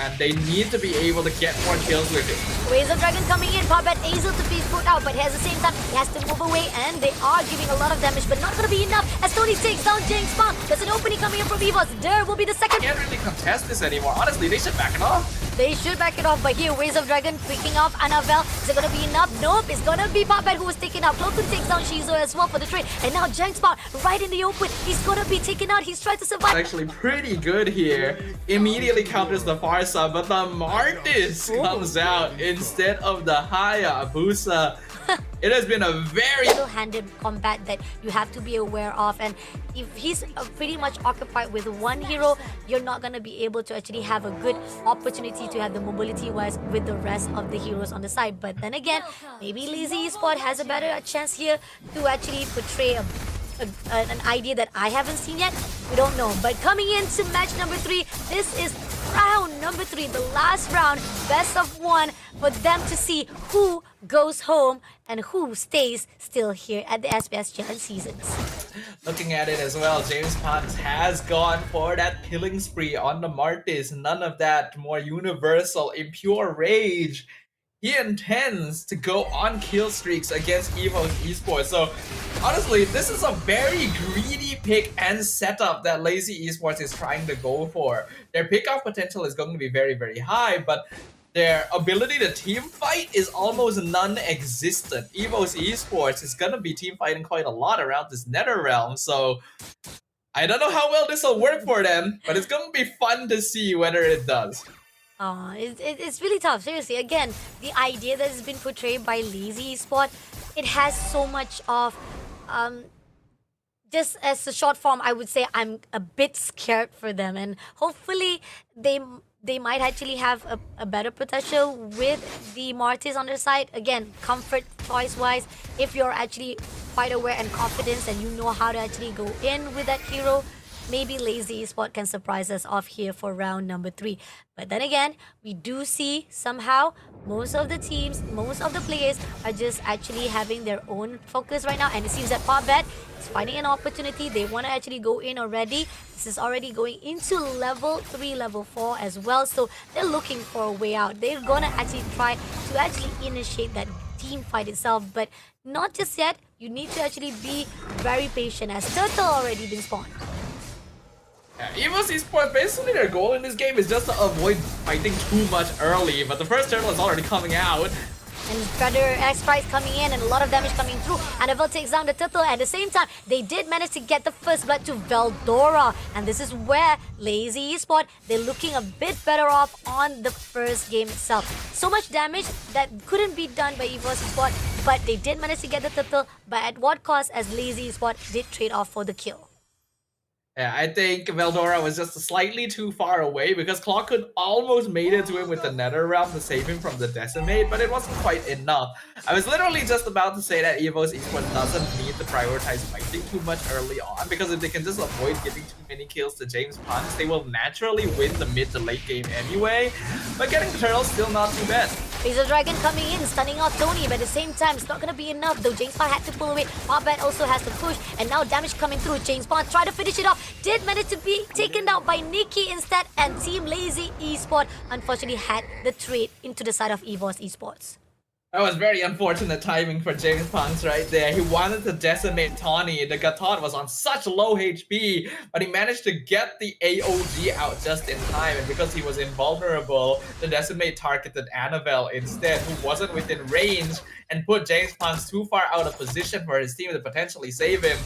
and they need to be able to get more kills with it. Waves of Dragon coming in, Pop-Bet able to be put out, but at the same time, he has to move away, and they are giving a lot of damage, but not going to be enough as Tony takes down James Bond. There's an opening coming in from EVOS. There will be the second. Can't really contest this anymore. Honestly, they should back it off. They should back it off, but here, Waves of Dragon picking off Annabelle. Is it going to be enough? Nope, it's going to be Pop-Bet who was taken out. Cloakun takes down Shizo as well for the trade, and now James Bond right in the open. He's going to be taken out. He's trying to survive. Actually pretty good here. Immediately counters the Farsa, but the Martis comes out instead of the Hayabusa. It has been a very handed combat that you have to be aware of, and if he's pretty much occupied with one hero, you're not going to be able to actually have a good opportunity to have the mobility wise with the rest of the heroes on the side. But then again, maybe Lazy Esport has a better chance here to actually portray an idea that I haven't seen yet. We don't know. But coming into match number 3, this is round number 3, the last round, best of 1, for them to see who goes home and who stays still here at the SPS Challenge Seasons. Looking at it as well, James Pons has gone for that killing spree on the Martis. None of that more universal, impure rage. He intends to go on kill streaks against EVOS Esports. So honestly, this is a very greedy pick and setup that Lazy Esports is trying to go for. Their pickoff potential is going to be very, very high, but their ability to team fight is almost non-existent. EVOS Esports is going to be team fighting quite a lot around this Nether Realm, so I don't know how well this will work for them, but it's going to be fun to see whether it does. It's really tough, seriously. Again, the idea that has been portrayed by Lazy Esport, it has so much of, just as a short form, I would say I'm a bit scared for them, and hopefully they might actually have a better potential with the Martis on their side. Again, comfort choice-wise, if you're actually quite aware and confident and you know how to actually go in with that hero, maybe Lazy Esport can surprise us off here for round number 3. But then again, we do see somehow most of the teams, most of the players are just actually having their own focus right now. And it seems that Pop-Bet is finding an opportunity. They want to actually go in already. This is already going into level 3, level 4 as well. So they're looking for a way out. They're going to actually try to actually initiate that team fight itself. But not just yet. You need to actually be very patient as Turtle already been spawned. Yeah, EVOS Esports, basically their goal in this game is just to avoid fighting too much early, but the first turtle is already coming out. And Predator X-Prize coming in and a lot of damage coming through. Annabelle takes down the turtle. At the same time, they did manage to get the first blood to Veldora. And this is where Lazy Esport, they're looking a bit better off on the first game itself. So much damage that couldn't be done by EVOS Esport, but they did manage to get the turtle. But at what cost, as Lazy Esport did trade off for the kill. Yeah, I think Veldora was just slightly too far away because Clockwood almost made it to him with the Nether Realm to save him from the Decimate, but it wasn't quite enough. I was literally just about to say that EVOS Esports doesn't need to prioritize fighting too much early on, because if they can just avoid giving too many kills to James Pons, they will naturally win the mid to late game anyway. But getting the turtle still not too bad. Laser Dragon coming in, stunning off Tony, but at the same time, it's not going to be enough, though James Bond had to pull away. Pop-Bet also has to push, and now damage coming through. James Bond try to finish it off, did manage to be taken down by Nikki instead, and Team Lazy Esport unfortunately had the trade into the side of EVOS Esports. That was very unfortunate timing for James Pons right there. He wanted to decimate Tawny. The Gatot was on such low HP, but he managed to get the AOG out just in time. And because he was invulnerable, the decimate targeted Annabelle instead, who wasn't within range, and put James Pons too far out of position for his team to potentially save him.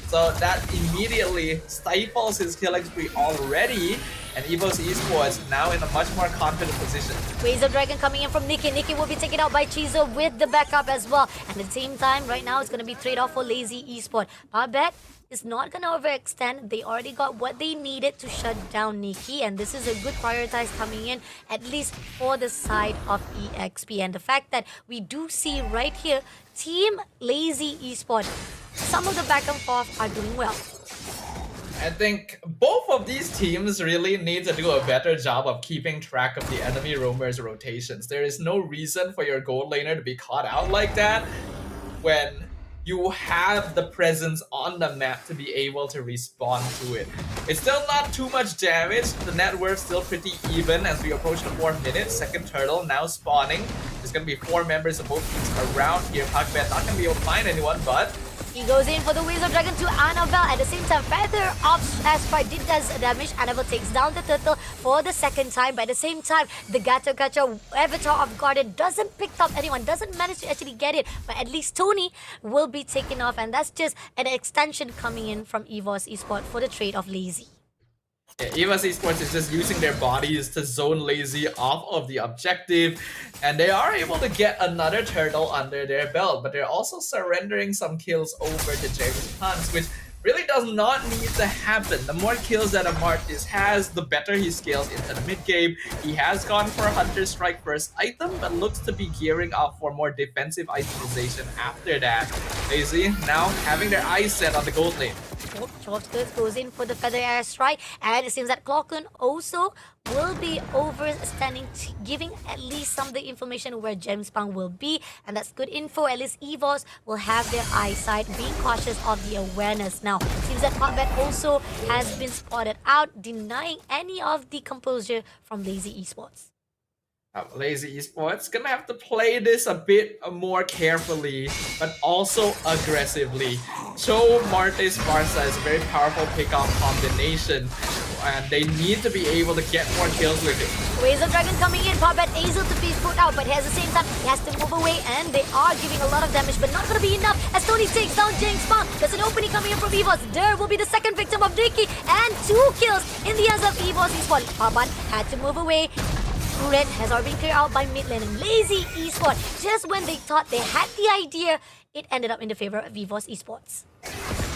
So that immediately stifles his killing spree already, and EVOS Esports now in a much more confident position. Waves of Dragon coming in from Nikki. Nikki will be taken out by Chizo with the backup as well. And at the same time, right now, it's going to be trade off for Lazy Esport. Pop-Bet is not going to overextend. They already got what they needed to shut down Nikki, and this is a good prioritize coming in, at least for the side of EXP. And the fact that we do see right here, Team Lazy Esport, some of the back and forth are doing well. I think both of these teams really need to do a better job of keeping track of the enemy roamers' rotations. There is no reason for your gold laner to be caught out like that when you have the presence on the map to be able to respond to it. It's still not too much damage. The net worth still pretty even as we approach the 4th minute. Second turtle now spawning. There's going to be 4 members of both teams around here. Pugbat not going to be able to find anyone, but he goes in for the Wings of Dragon to Annabelle. At the same time, Feather of Astride did does damage. Annabelle takes down the turtle for the second time. But at the same time, the Gato Gacha Avatar of Garden doesn't pick up anyone, doesn't manage to actually get it. But at least Tony will be taken off. And that's just an extension coming in from EVOS Esports for the trade of Lazy. Yeah, EVOS Esports is just using their bodies to zone Lazy off of the objective, and they are able to get another turtle under their belt, but they're also surrendering some kills over to JPeSportsGamingHub, which really does not need to happen. The more kills that Amartys has, the better he scales into the mid game. He has gone for a Hunter Strike first item, but looks to be gearing up for more defensive itemization after that. Lazy now having their eyes set on the gold lane. Chopskirts goes in for the Feather Air Strike, and it seems that Clockun also will be overstanding, giving at least some of the information where Gemspang will be, and that's good info. At least EVOS will have their eyesight, being cautious of the awareness now. It seems that Combat also has been spotted out, denying any of the composure from Lazy Esports. Lazy Esports gonna have to play this a bit more carefully, but also aggressively. Show Martes Barca is a very powerful pick-off combination, and they need to be able to get more kills with it. Waves of Dragon coming in, Combat able to be put out, but at the same time, he has to move away, and they are giving a lot of damage, but not gonna be enough as Tony takes down Jingspang. There's an opening coming in from EVOS. There will be the second victim of Dicky, and 2 kills in the hands of EVOS Esports. Combat had to move away. Red has already been cleared out by mid lane, and Lazy Esports, just when they thought they had the idea, it ended up in the favor of EVOS Esports.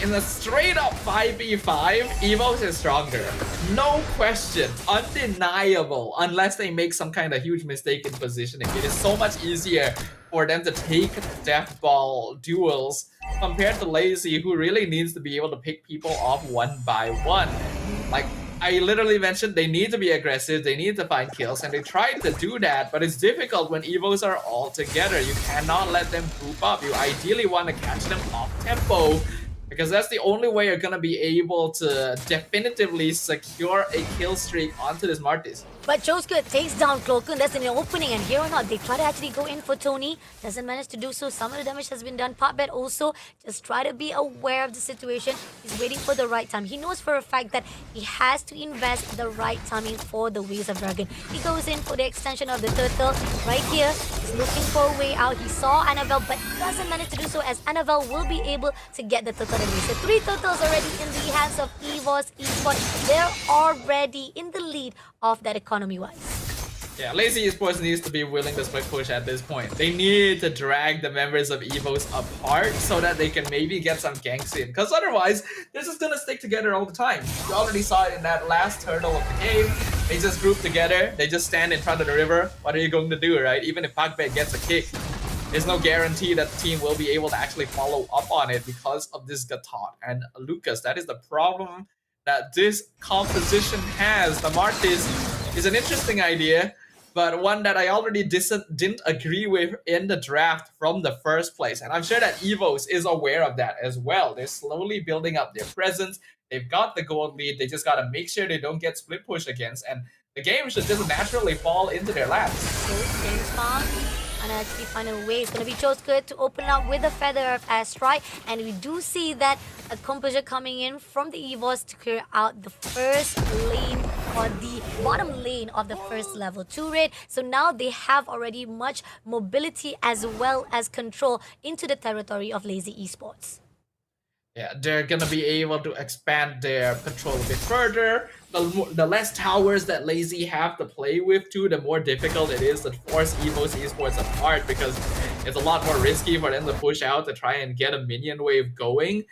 In a straight up 5v5, EVOS is stronger. No question. Undeniable. Unless they make some kind of huge mistake in positioning. It is so much easier for them to take death ball duels compared to Lazy, who really needs to be able to pick people off one by one. Like, I literally mentioned they need to be aggressive, they need to find kills, and they tried to do that, but it's difficult when EVOs are all together. You cannot let them group up. You ideally want to catch them off tempo, because that's the only way you're gonna be able to definitively secure a kill streak onto this Martis. But Choska takes down Cloakun. That's in the opening, and here or not, they try to actually go in for Tony. Doesn't manage to do so. Some of the damage has been done. Potbet also just try to be aware of the situation. He's waiting for the right time. He knows for a fact that he has to invest the right timing for the Waves of Dragon. He goes in for the extension of the turtle. Right here, he's looking for a way out. He saw Annabelle, but doesn't manage to do so, as Annabelle will be able to get the turtle away. So 3 turtles already in the hands of EVOS Esports. They're already in the lead of that economy-wise. Yeah, Lazy Esports needs to be willing to split push at this point. They need to drag the members of EVOS apart so that they can maybe get some ganks in. Because otherwise, they're just gonna stick together all the time. You already saw it in that last turtle of the game. They just group together. They just stand in front of the river. What are you going to do, right? Even if Pagbet gets a kick, there's no guarantee that the team will be able to actually follow up on it because of this Gatot and Lucas. That is the problem that this composition has. The Martis is an interesting idea, but one that I already didn't agree with in the draft from the first place. And I'm sure that EVOS is aware of that as well. They're slowly building up their presence. They've got the gold lead. They just got to make sure they don't get split push against. And the game should just naturally fall into their laps. And actually find a way. It's going to be Choska to open up with a Feather of Astride. And we do see that a composure coming in from the EVOS to clear out the first lane, or the bottom lane of the first level 2 raid. So now they have already much mobility as well as control into the territory of Lazy Esports. Yeah, they're gonna be able to expand their control a bit further. The less towers that Lazy have to play with too, the more difficult it is to force EVOS Esports apart, because it's a lot more risky for them to push out to try and get a minion wave going.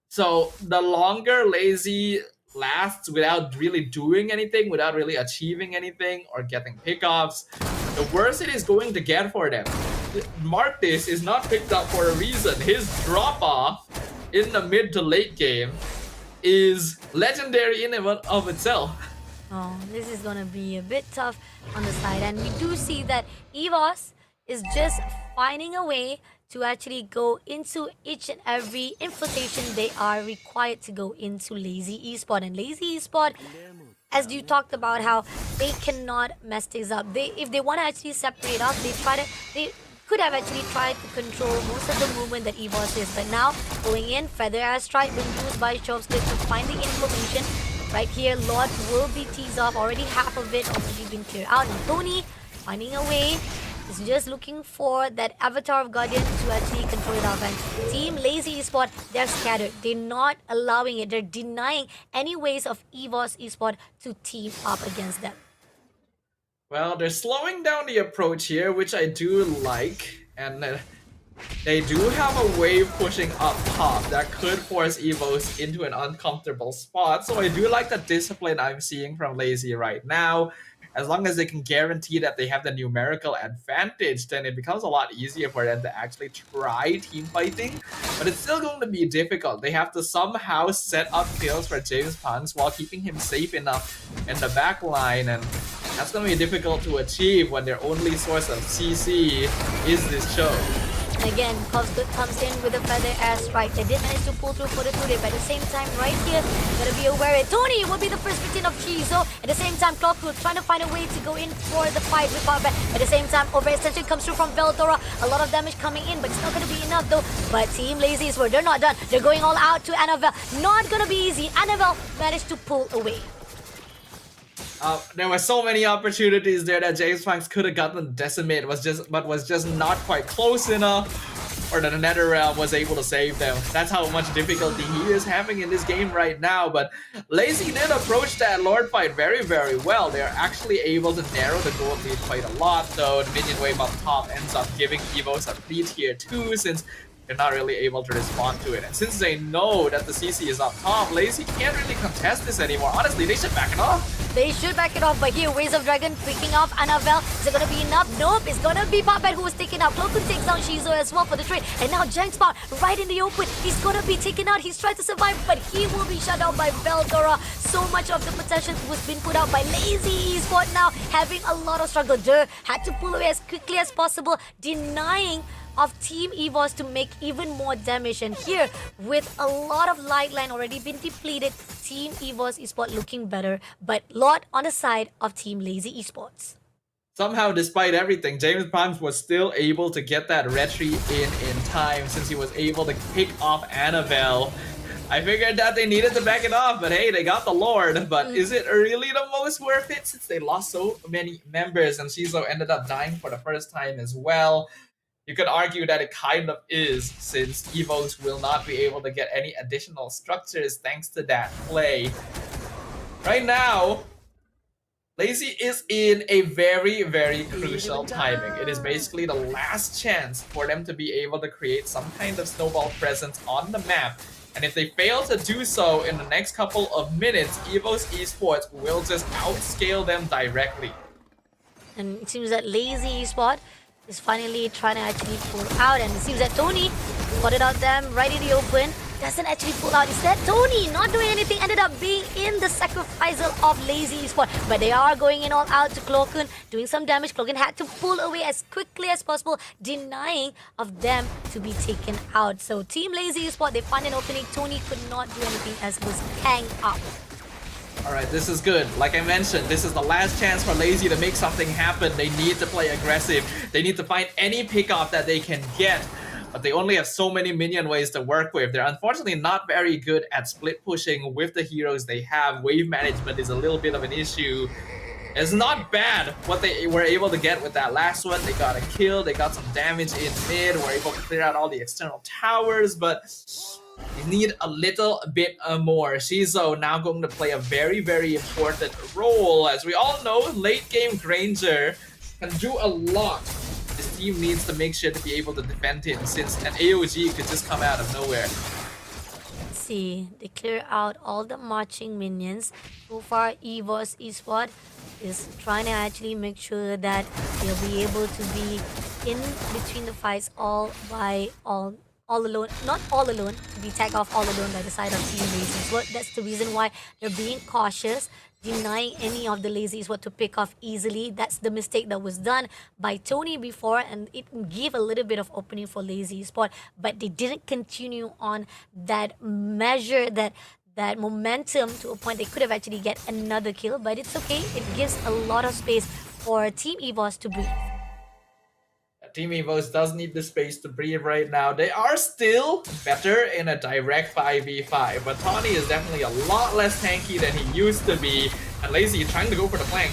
So the longer Lazy lasts without really doing anything, without really achieving anything or getting pickoffs, the worse it is going to get for them. Martis is not picked up for a reason. His drop-off in the mid to late game is legendary in and of itself. Oh, this is gonna be a bit tough on the side, and we do see that EVOS is just finding a way to actually go into each and every infiltration they are required to go into Lazy Esport. And Lazy Esport, as you talked about how they cannot mess things up. If they want to actually separate off, they could have actually tried to control most of the movement that EVOS is. But now, going in, Feather Airstrike being used by Shovscliff to find the information. Right here, Lord will be teased off. Already half of it already been cleared out. And Tony, finding a way, is just looking for that Avatar of Guardian to actually control it off. And Team Lazy Esport, they're scattered. They're not allowing it. They're denying any ways of EVOS Esport to team up against them. Well, they're slowing down the approach here, which I do like. And they do have a wave pushing up top that could force EVOS into an uncomfortable spot. So I do like the discipline I'm seeing from Lazy right now. As long as they can guarantee that they have the numerical advantage, then it becomes a lot easier for them to actually try team fighting. But it's still going to be difficult. They have to somehow set up kills for James Punks while keeping him safe enough in the back line. And that's going to be difficult to achieve when their only source of CC is this show. And again, Cosgood comes in with a Feather Airstrike. They did manage to pull through for the 2-dip. At the same time, right here, gotta be aware it. Tony will be the first victim of Chizo. At the same time, Clockwood trying to find a way to go in for the fight with Powerback. At the same time, overextension comes through from Veldora. A lot of damage coming in, but it's not gonna be enough though. But Team Lazy is where they're not done. They're going all out to Annabelle. Not gonna be easy. Annabelle managed to pull away. There were so many opportunities there that James Punks could have gotten Decimate, was just not quite close enough, or the NetherRealm was able to save them. That's how much difficulty he is having in this game right now. But Lazy did approach that Lord fight very, very well. They're actually able to narrow the gold lead quite a lot, though the minion wave up top ends up giving EVOS a lead here too, since they're not really able to respond to it. And since they know that the CC is up top, Lazy can't really contest this anymore. Honestly, they should back it off. They should back it off, but here, Waves of Dragon picking off Annabelle. Is it gonna be enough? Nope, it's gonna be Puppet who was taken out. Cloakun takes down Shizo as well for the trade. And now Jankspot right in the open. He's gonna be taken out. He's trying to survive, but he will be shut down by Veldora. So much of the potential was being put out by Lazy Esport now, having a lot of struggle. Durr had to pull away as quickly as possible, denying of Team EVOS to make even more damage. And here, with a lot of light line already been depleted, Team EVOS Esport looking better, but lot on the side of Team Lazy Esports. Somehow, despite everything, James Punks was still able to get that retry in time, since he was able to pick off Annabelle. I figured that they needed to back it off, but hey, they got the Lord. But is it really the most worth it, since they lost so many members and Shizo ended up dying for the first time as well? You could argue that it kind of is, since EVOS will not be able to get any additional structures thanks to that play. Right now, Lazy is in a very, very crucial timing. It is basically the last chance for them to be able to create some kind of snowball presence on the map. And if they fail to do so in the next couple of minutes, EVOS Esports will just outscale them directly. And it seems that Lazy Esport is finally trying to actually pull out, and it seems that Tony spotted out them right in the open. Doesn't actually pull out. Instead, Tony not doing anything, ended up being in the sacrifical of Lazy Esport. But they are going in all out to Cloakun, doing some damage. Cloakun had to pull away as quickly as possible, denying of them to be taken out. So Team Lazy Esport, they find an opening. Tony could not do anything as was hanged up. Alright, this is good. Like I mentioned, this is the last chance for Lazy to make something happen. They need to play aggressive. They need to find any pick-off that they can get. But they only have so many minion ways to work with. They're unfortunately not very good at split pushing with the heroes they have. Wave management is a little bit of an issue. It's not bad what they were able to get with that last one. They got a kill, they got some damage in mid, were able to clear out all the external towers, but they need a little bit more. Shizo now going to play a very, very important role. As we all know, late game Granger can do a lot. This team needs to make sure to be able to defend him, since an AOG could just come out of nowhere. Let's see, they clear out all the marching minions. So far, EVOS Esport is trying to actually make sure that they'll be able to be in between the fights all by all all alone, not all alone, to be tagged off all alone by the side of Team Lazy Sport. That's the reason why they're being cautious, denying any of the Lazy Sport to pick off easily. That's the mistake that was done by Tony before, and it gave a little bit of opening for Lazy Sport, but they didn't continue on that measure, that momentum to a point they could have actually get another kill, but it's okay. It gives a lot of space for Team EVOS to breathe. Team EVOS does need the space to breathe right now. They are still better in a direct 5v5, but Tawny is definitely a lot less tanky than he used to be, and Lazy trying to go for the flank.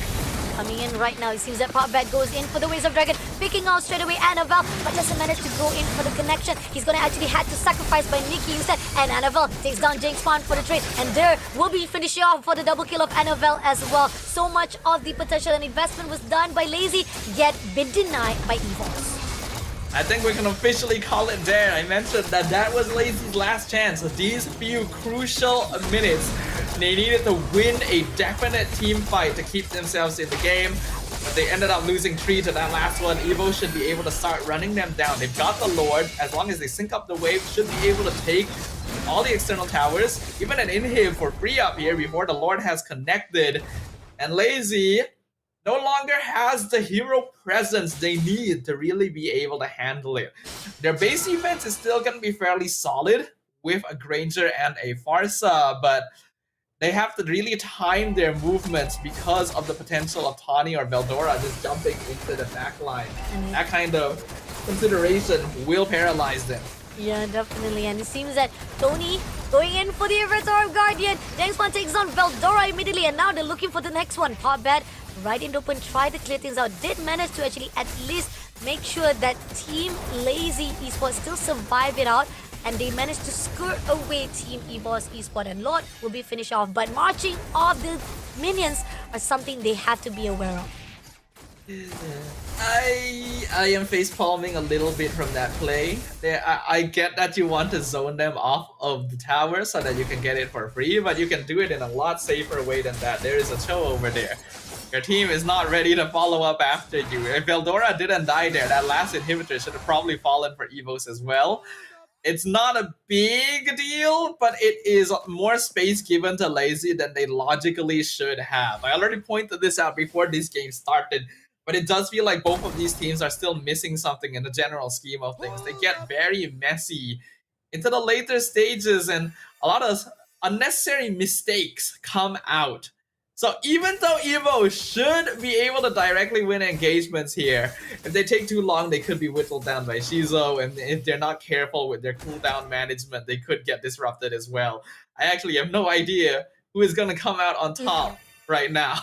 Coming in right now, it seems that Popbat goes in for the Waves of Dragon, picking out straight away Annabelle, but doesn't manage to go in for the connection. He's gonna actually have to sacrifice by Nikki instead, and Annabelle takes down Jinx Spawn for the trade, and there will be finishing off for the double kill of Annabelle as well. So much of the potential and investment was done by Lazy, yet been denied by EVOS. I think we can officially call it there. I mentioned that that was Lazy's last chance. These few crucial minutes, they needed to win a definite team fight to keep themselves in the game, but they ended up losing 3 to that last one. Evo should be able to start running them down. They've got the Lord. As long as they sync up the wave, should be able to take all the external towers. Even an inhib for free up here before the Lord has connected. And Lazy no longer has the hero presence they need to really be able to handle it. Their base defense is still going to be fairly solid with a Granger and a Farsa, but they have to really time their movements because of the potential of Tawny or Veldora just jumping into the back line. That kind of consideration will paralyze them. Yeah, definitely. And it seems that Tony going in for the Reserve Guardian. Jinx Spawn takes on Veldora immediately, and now they're looking for the next one. Popbat right in the open, try to clear things out. Did manage to actually at least make sure that Team Lazy Esports still survive it out, and they managed to skirt away Team EVOS Esports, and Lord will be finished off. But marching of the minions are something they have to be aware of. I am face palming a little bit from that play. I get that you want to zone them off of the tower so that you can get it for free, but you can do it in a lot safer way than that. There is a Cho over there. Your team is not ready to follow up after you. If Veldora didn't die there, that last inhibitor should have probably fallen for EVOS as well. It's not a big deal, but it is more space given to Lazy than they logically should have. I already pointed this out before this game started, but it does feel like both of these teams are still missing something in the general scheme of things. They get very messy into the later stages, and a lot of unnecessary mistakes come out. So even though Evo should be able to directly win engagements here, if they take too long, they could be whittled down by Shizo, and if they're not careful with their cooldown management, they could get disrupted as well. I actually have no idea who is going to come out on top right now.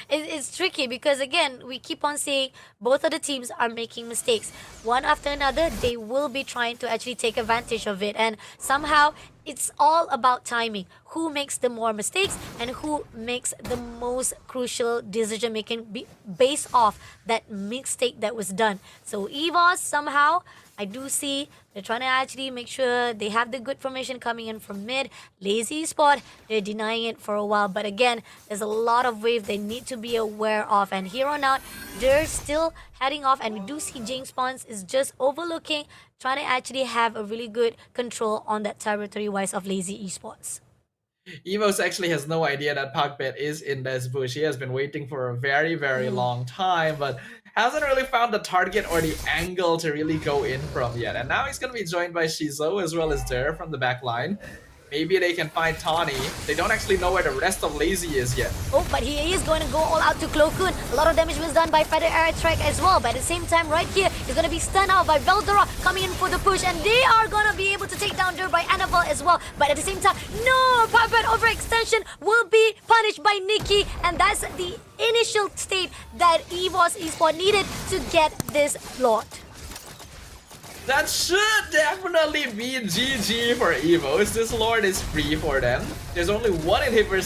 It's tricky because, again, we keep on saying both of the teams are making mistakes. One after another, they will be trying to actually take advantage of it. And somehow, it's all about timing. Who makes the more mistakes and who makes the most crucial decision making based off that mistake that was done. So EVOS, somehow, I do see they're trying to actually make sure they have the good formation coming in from mid. Lazy Spot, they're denying it for a while. But again, there's a lot of wave they need to be aware of. And here on out, they're still heading off. And we do see Jinx Spawns is just overlooking, trying to actually have a really good control on that territory-wise of Lazy Esports. EVOS actually has no idea that Popbat is in this bush. He has been waiting for a very, very long time, but hasn't really found the target or the angle to really go in from yet. And now he's going to be joined by Shizo as well as Der from the back line. Maybe they can find Tawny. They don't actually know where the rest of Lazy is yet. Oh, but he is going to go all out to Clo Koon. A lot of damage was done by Feather Air Track as well. But at the same time, right here, he's going to be stunned out by Veldora coming in for the push. And they are going to be able to take down Der by Annabelle as well. But at the same time, no! Popbat overextension will be punished by Nikki. And that's the initial state that EVOS Esports needed to get this Lord. That should definitely be GG for EVOS. This Lord is free for them. There's only one inhibitor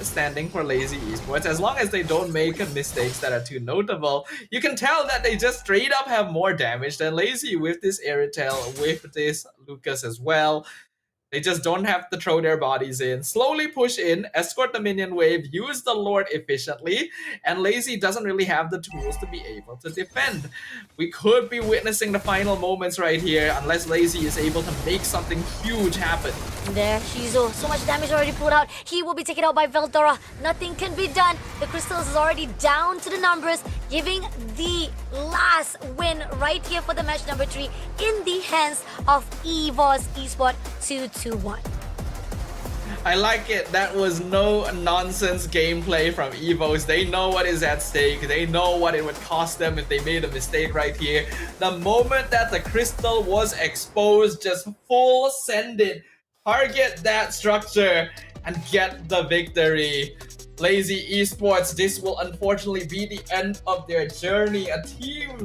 standing for Lazy Esports. As long as they don't make mistakes that are too notable, you can tell that they just straight up have more damage than Lazy with this Airtel, with this Lucas as well. They just don't have to throw their bodies in. Slowly push in, escort the minion wave, use the Lord efficiently, and Lazy doesn't really have the tools to be able to defend. We could be witnessing the final moments right here unless Lazy is able to make something huge happen. There, Shizo. So much damage already put out. He will be taken out by Veldora. Nothing can be done. The Crystals is already down to the numbers, giving the last win right here for the match number 3 in the hands of EVOS Esports 2-1. I like it. That was no nonsense gameplay from EVOS. They know what is at stake. They know what it would cost them if they made a mistake right here. The moment that the crystal was exposed, just full send it. Target that structure and get the victory. Lazy Esports, this will unfortunately be the end of their journey. A team